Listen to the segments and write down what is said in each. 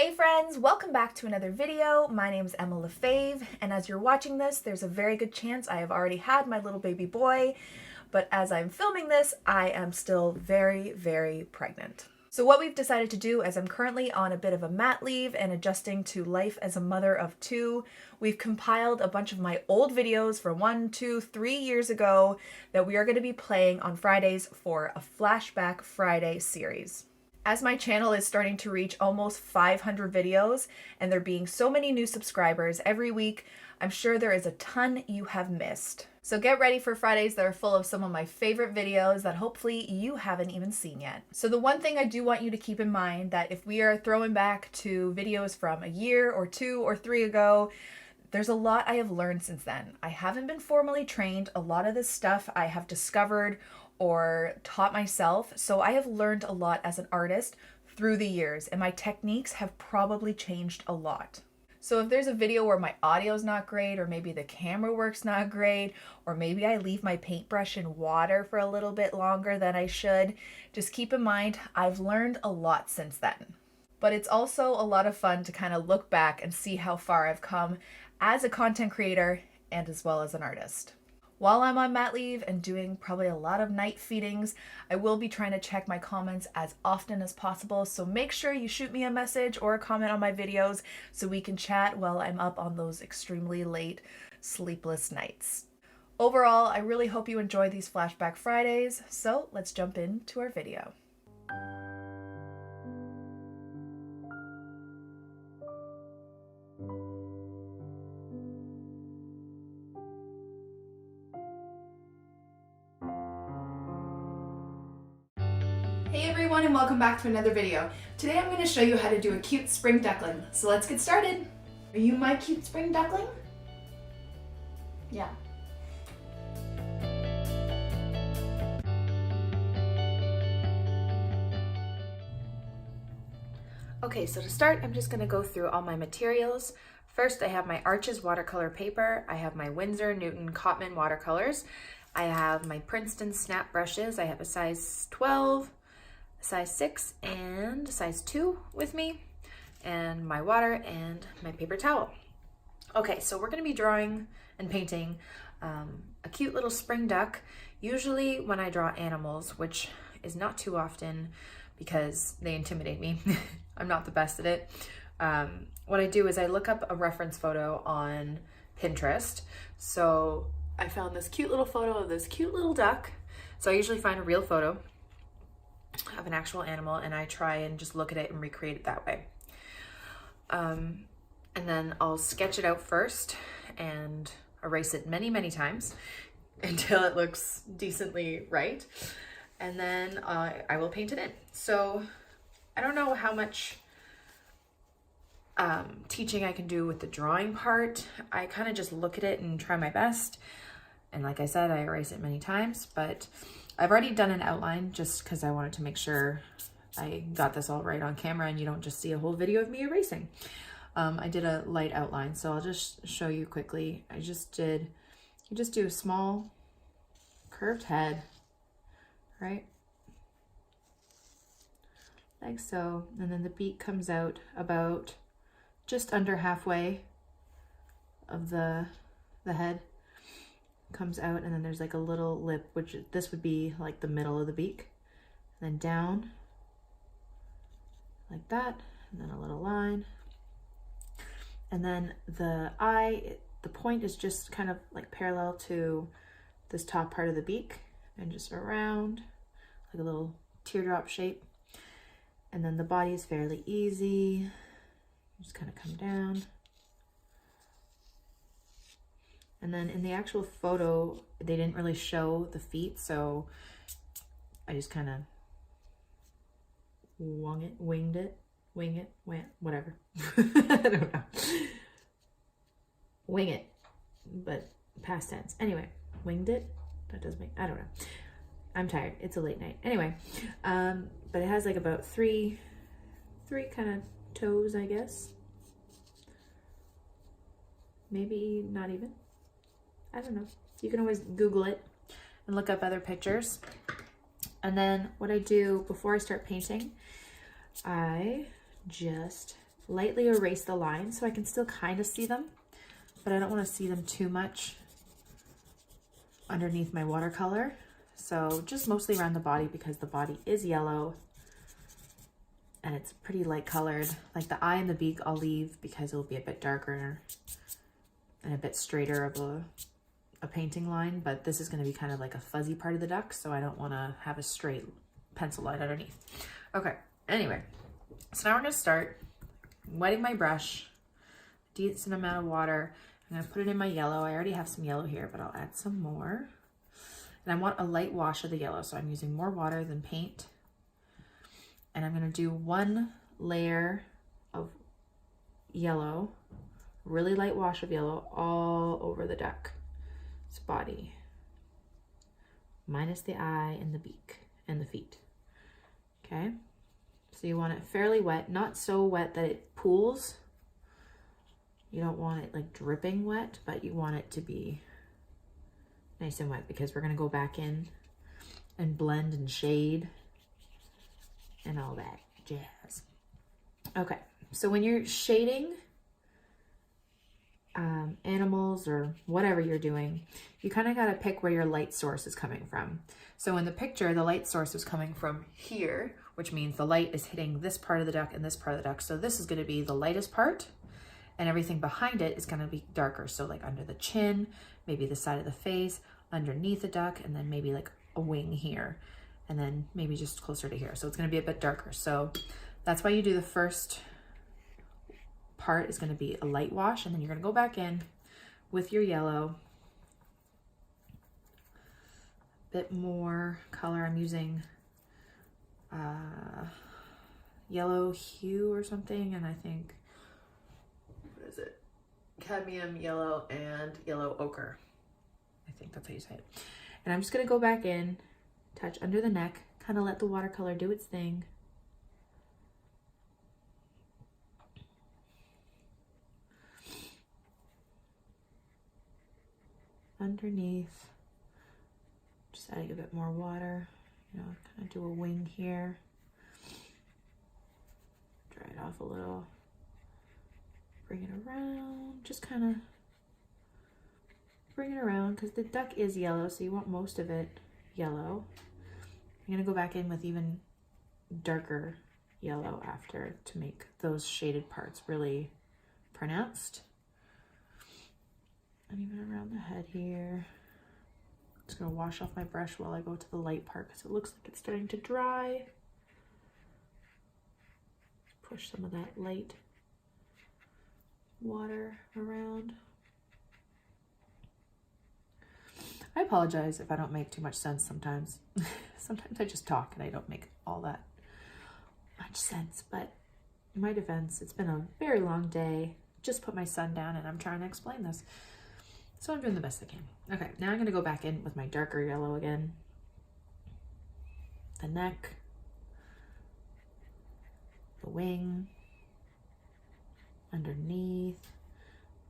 Hey friends, welcome back to another video. My name is Emma Lefave, and as you're watching this, there's a very good chance I have already had my little baby boy, but as I'm filming this, I am still very pregnant. So what we've decided to do, as I'm currently on a bit of a mat leave and adjusting to life as a mother of two, we've compiled a bunch of my old videos from 1, 2, 3 years ago that we are going to be playing on Fridays for a Flashback Friday series. As my channel is starting to reach almost 500 videos and there being so many new subscribers every week, I'm sure there is a ton you have missed. So get ready for Fridays that are full of some of my favorite videos that hopefully you haven't even seen yet. So the one thing I do want you to keep in mind that if we are throwing back to videos from a year or 2 or 3 ago, there's a lot I have learned since then. I haven't been formally trained. A lot of this stuff I have discovered or taught myself, so I have learned a lot as an artist through the years, and my techniques have probably changed a lot. So if there's a video where my audio's not great, or maybe the camera work's not great, or maybe I leave my paintbrush in water for a little bit longer than I should, just keep in mind I've learned a lot since then. But it's also a lot of fun to kind of look back and see how far I've come as a content creator and as well as an artist. While I'm on mat leave and doing probably a lot of night feedings, I will be trying to check my comments as often as possible, so make sure you shoot me a message or a comment on my videos so we can chat while I'm up on those extremely late, sleepless nights. Overall, I really hope you enjoy these Flashback Fridays, so let's jump into our video. Hey everyone, and welcome back to another video. Today I'm going to show you how to do a cute spring duckling. So let's get started. Are you my cute spring duckling? Yeah. Okay, so to start, I'm just going to go through all my materials. First, I have my Arches watercolor paper. I have my Winsor Newton COTMAN watercolors. I have my Princeton snap brushes. I have a size 12, size 6 and size 2 with me, and my water and my paper towel. Okay, so we're going to be drawing and painting a cute little spring duck. Usually when I draw animals, which is not too often because they intimidate me, I'm not the best at it. What I do is I look up a reference photo on Pinterest. So I found this cute little photo of this cute little duck. So I usually find a real photo of an actual animal and I try and just look at it and recreate it that way. And then I'll sketch it out first and erase it many times until it looks decently right. And then I will paint it in. So I don't know how much teaching I can do with the drawing part. I kind of just look at it and try my best. And like I said, I erase it many times, but I've already done an outline just because I wanted to make sure I got this all right on camera and you don't just see a whole video of me erasing. I did a light outline, so I'll just show you quickly. You just do a small curved head, right? Like so, and then the beak comes out about just under halfway of the head. Comes out, and then there's like a little lip, which this would be like the middle of the beak, and then down like that, and then a little line, and then the eye, the point is just kind of like parallel to this top part of the beak and just around like a little teardrop shape, and then the body is fairly easy, just kind of come down. And then in the actual photo, they didn't really show the feet, so I just kind of winged it, whatever. I don't know. Wing it, but past tense. Anyway, winged it. That does make, I don't know. I'm tired. It's a late night. Anyway, but it has like about three kind of toes, I guess. Maybe not even. I don't know. You can always Google it and look up other pictures. And then what I do before I start painting, I just lightly erase the lines so I can still kind of see them, but I don't want to see them too much underneath my watercolor. So just mostly around the body because the body is yellow and it's pretty light colored. Like the eye and the beak I'll leave because it'll be a bit darker and a bit straighter of a painting line, but this is going to be kind of like a fuzzy part of the duck, so I don't want to have a straight pencil line underneath. Okay, anyway, so now we're going to start wetting my brush, decent amount of water. I'm going to put it in my yellow. I already have some yellow here, but I'll add some more. And I want a light wash of the yellow, so I'm using more water than paint. And I'm going to do one layer of yellow, really light wash of yellow all over the duck's body, minus the eye and the beak and the feet. Okay, so you want it fairly wet, not so wet that it pools. You don't want it like dripping wet, but you want it to be nice and wet because we're going to go back in and blend and shade and all that jazz. Okay, so when you're shading animals or whatever you're doing, you kind of got to pick where your light source is coming from. So in the picture, the light source is coming from here, which means the light is hitting this part of the duck and this part of the duck. So this is going to be the lightest part, and everything behind it is going to be darker. So like under the chin, maybe the side of the face, underneath the duck, and then maybe like a wing here, and then maybe just closer to here. So it's going to be a bit darker. So that's why you do the first part is going to be a light wash, and then you're going to go back in with your yellow, a bit more color. I'm using yellow hue or something, and I think, what is it? Cadmium yellow and yellow ochre. I think that's how you say it. And I'm just going to go back in, touch under the neck, kind of let the watercolor do its thing. Underneath, just adding a bit more water, you know, kind of do a wing here, dry it off a little, bring it around, just kind of bring it around because the duck is yellow, so you want most of it yellow. I'm going to go back in with even darker yellow after to make those shaded parts really pronounced. And even around the head here. Just gonna wash off my brush while I go to the light part because it looks like it's starting to dry. Push some of that light water around. I apologize if I don't make too much sense sometimes. Sometimes I just talk and I don't make all that much sense, but in my defense, it's been a very long day. Just put my son down and I'm trying to explain this. So I'm doing the best I can. Okay, now I'm going to go back in with my darker yellow again. The neck, the wing, underneath,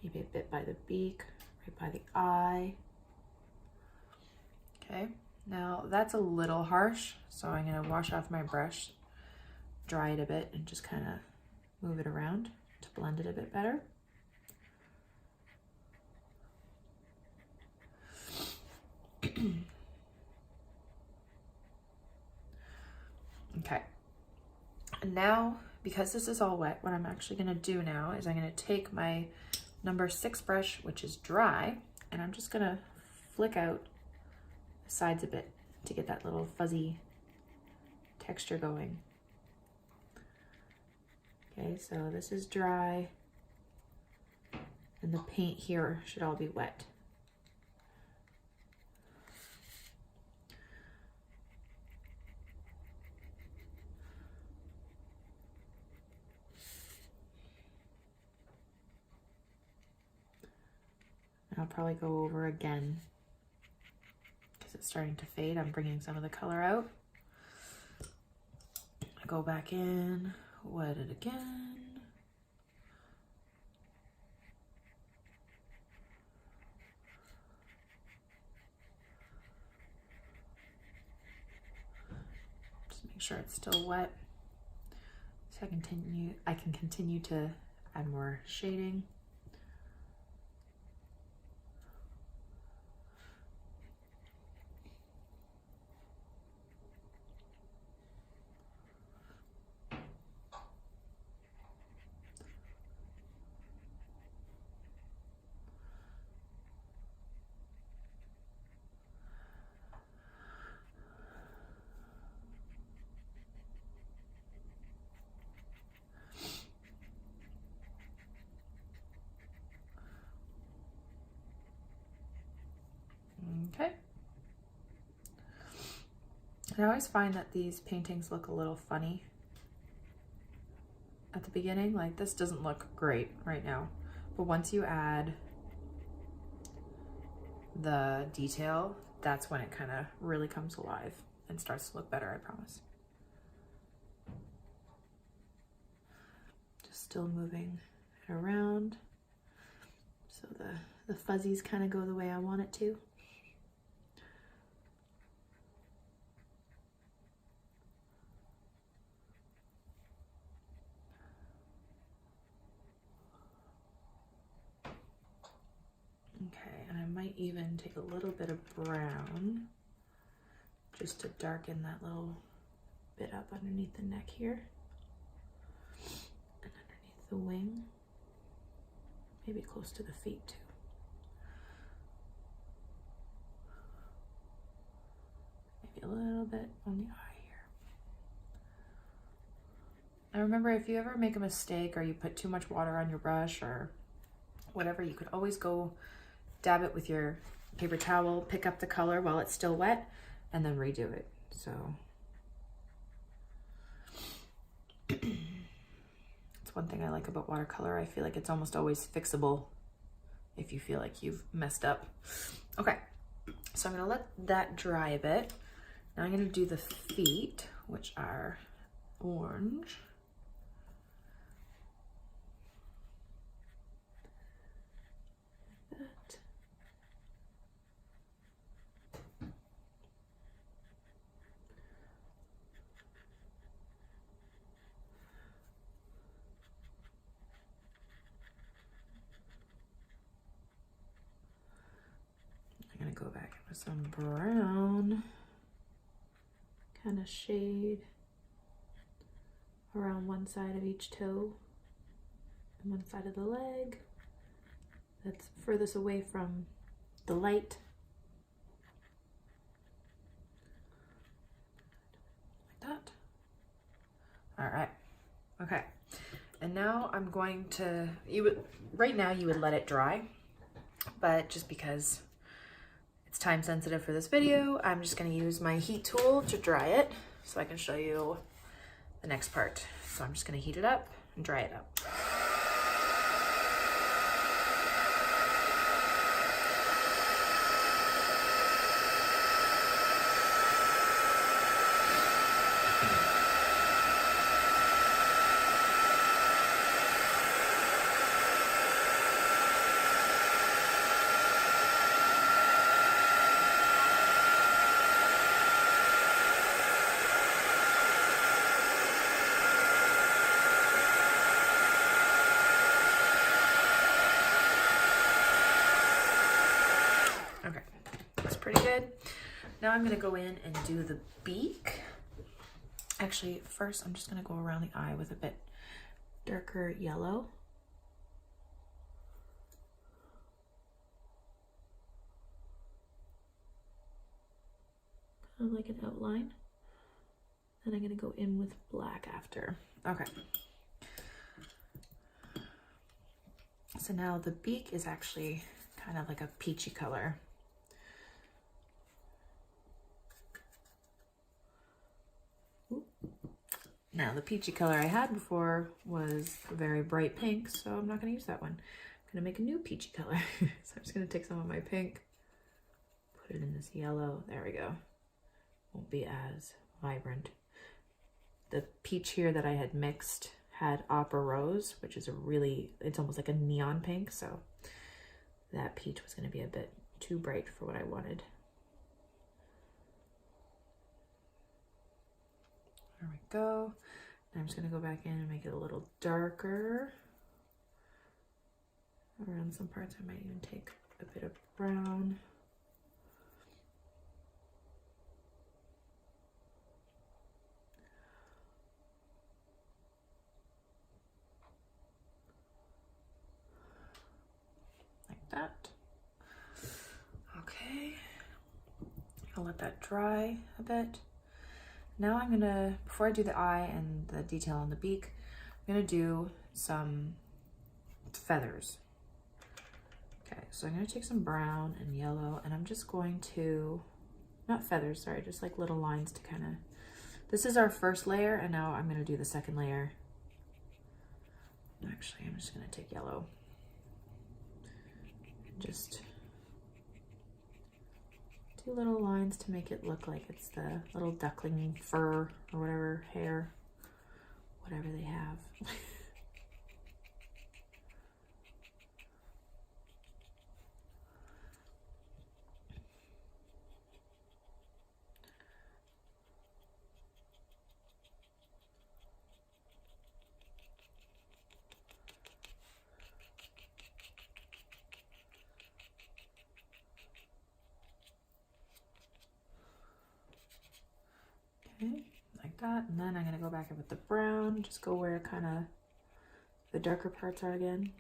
maybe a bit by the beak, right by the eye. Okay, now that's a little harsh, so I'm going to wash off my brush, dry it a bit, and just kind of move it around to blend it a bit better. Okay, and now because this is all wet, what I'm actually going to do now is I'm going to take my number 6 brush, which is dry, and I'm just going to flick out the sides a bit to get that little fuzzy texture going. Okay, so this is dry, and the paint here should all be wet. I'll probably go over again because it's starting to fade. I'm bringing some of the color out. I go back in, wet it again. Just make sure it's still wet. So I can continue to add more shading. Okay. I always find that these paintings look a little funny at the beginning. Like, this doesn't look great right now, but once you add the detail, that's when it kind of really comes alive and starts to look better, I promise. Just still moving it around so the fuzzies kind of go the way I want it to. Okay, and I might even take a little bit of brown just to darken that little bit up underneath the neck here and underneath the wing, maybe close to the feet too. Maybe a little bit on the eye here. Now remember, if you ever make a mistake or you put too much water on your brush or whatever, you could always go dab it with your paper towel, pick up the color while it's still wet, and then redo it. So it's one thing I like about watercolor. I feel like it's almost always fixable if you feel like you've messed up. Okay, so I'm gonna let that dry a bit. Now I'm gonna do the feet, which are orange. I'm gonna go back with some brown kind of shade around one side of each toe and one side of the leg that's furthest away from the light. Like that. All right. Okay. And now I'm going to, right now you would let it dry, but just because it's time sensitive for this video, I'm just going to use my heat tool to dry it so I can show you the next part. So I'm just going to heat it up and dry it up. Pretty good. Now I'm gonna go in and do the beak. Actually, first I'm just gonna go around the eye with a bit darker yellow. Kind of like an outline. Then I'm gonna go in with black after. Okay. So now the beak is actually kind of like a peachy color. Now the peachy color I had before was a very bright pink, so I'm not going to use that one. I'm going to make a new peachy color. So I'm just going to take some of my pink, put it in this yellow. There we go. Won't be as vibrant. The peach here that I had mixed had opera rose, which is it's almost like a neon pink, so that peach was going to be a bit too bright for what I wanted. There we go. I'm just gonna go back in and make it a little darker. Around some parts, I might even take a bit of brown. Like that. Okay. I'll let that dry a bit. Now I'm gonna, before I do the eye and the detail on the beak, I'm gonna do some feathers. Okay, so I'm gonna take some brown and yellow, and I'm just going to, not feathers, sorry, just like little lines to kind of, this is our first layer, and now I'm gonna do the second layer. Actually, I'm just gonna take yellow. And just do little lines to make it look like it's the little duckling fur or whatever, hair, whatever they have. Okay, like that, and then I'm gonna go back in with the brown, just go where kind of the darker parts are again.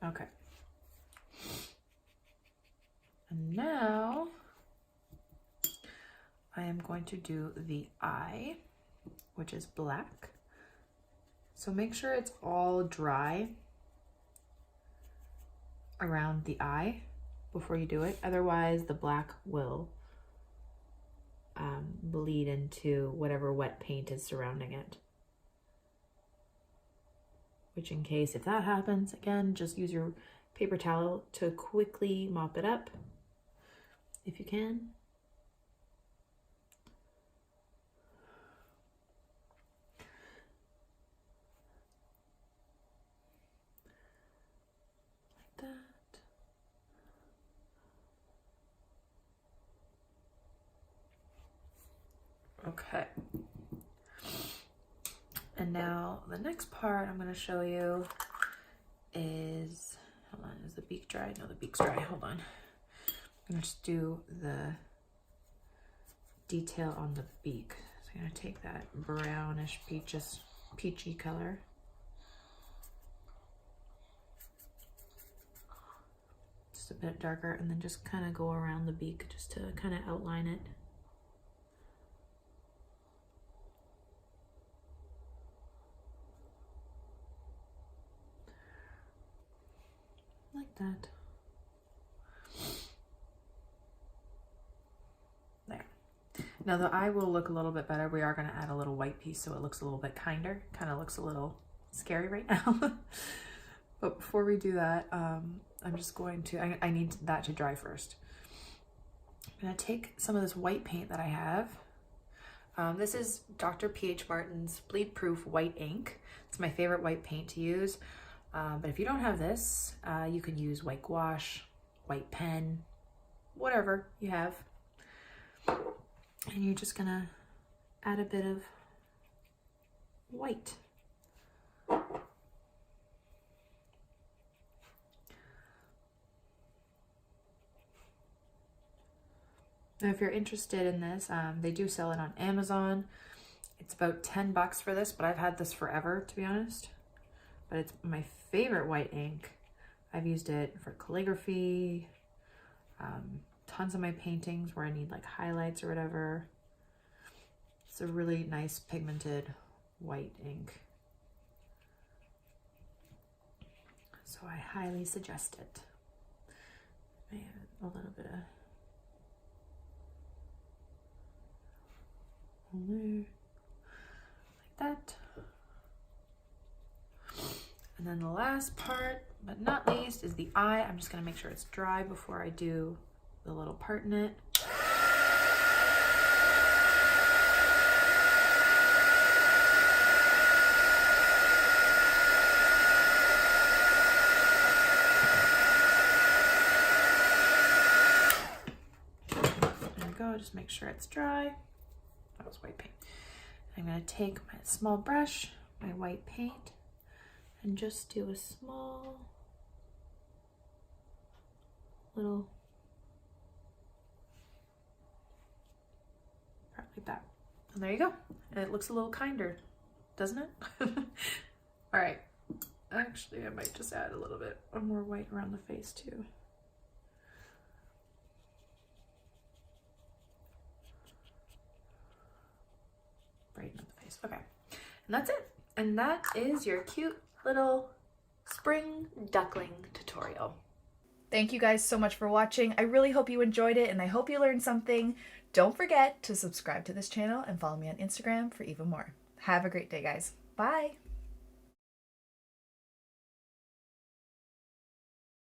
Okay. And now I am going to do the eye, which is black. So make sure it's all dry around the eye before you do it. Otherwise, the black will bleed into whatever wet paint is surrounding it. Which, in case if that happens, again, just use your paper towel to quickly mop it up if you can. Like that. Okay. And now the next part I'm going to show you is, hold on, is the beak dry? No, the beak's dry. Hold on. I'm going to just do the detail on the beak. So I'm going to take that brownish peachy color. Just a bit darker, and then just kind of go around the beak just to kind of outline it. Like that. There. Now the eye will look a little bit better. We are going to add a little white piece so it looks a little bit kinder. Kind of looks a little scary right now. But before we do that, I'm just going to, I need that to dry first. I'm going to take some of this white paint that I have. This is Dr. P.H. Martin's Bleed Proof White Ink. It's my favorite white paint to use. But if you don't have this, you can use white gouache, white pen, whatever you have. And you're just gonna add a bit of white. Now, if you're interested in this, they do sell it on Amazon. It's about $10 for this, but I've had this forever, to be honest. But it's my favorite white ink. I've used it for calligraphy, tons of my paintings where I need like highlights or whatever. It's a really nice pigmented white ink. So I highly suggest it. And a little bit of there, like that. And then the last part, but not least, is the eye. I'm just gonna make sure it's dry before I do the little part in it. There we go, just make sure it's dry. That was white paint. I'm gonna take my small brush, my white paint, and just do a small little part like that. And there you go. And it looks a little kinder, doesn't it? All right. Actually, I might just add a little bit more white around the face too. Brighten up the face. Okay. And that's it. And that is your cute little spring duckling tutorial. Thank you guys so much for watching. I really hope you enjoyed it and I hope you learned something. Don't forget to subscribe to this channel and follow me on Instagram for even more. Have a great day, guys. Bye.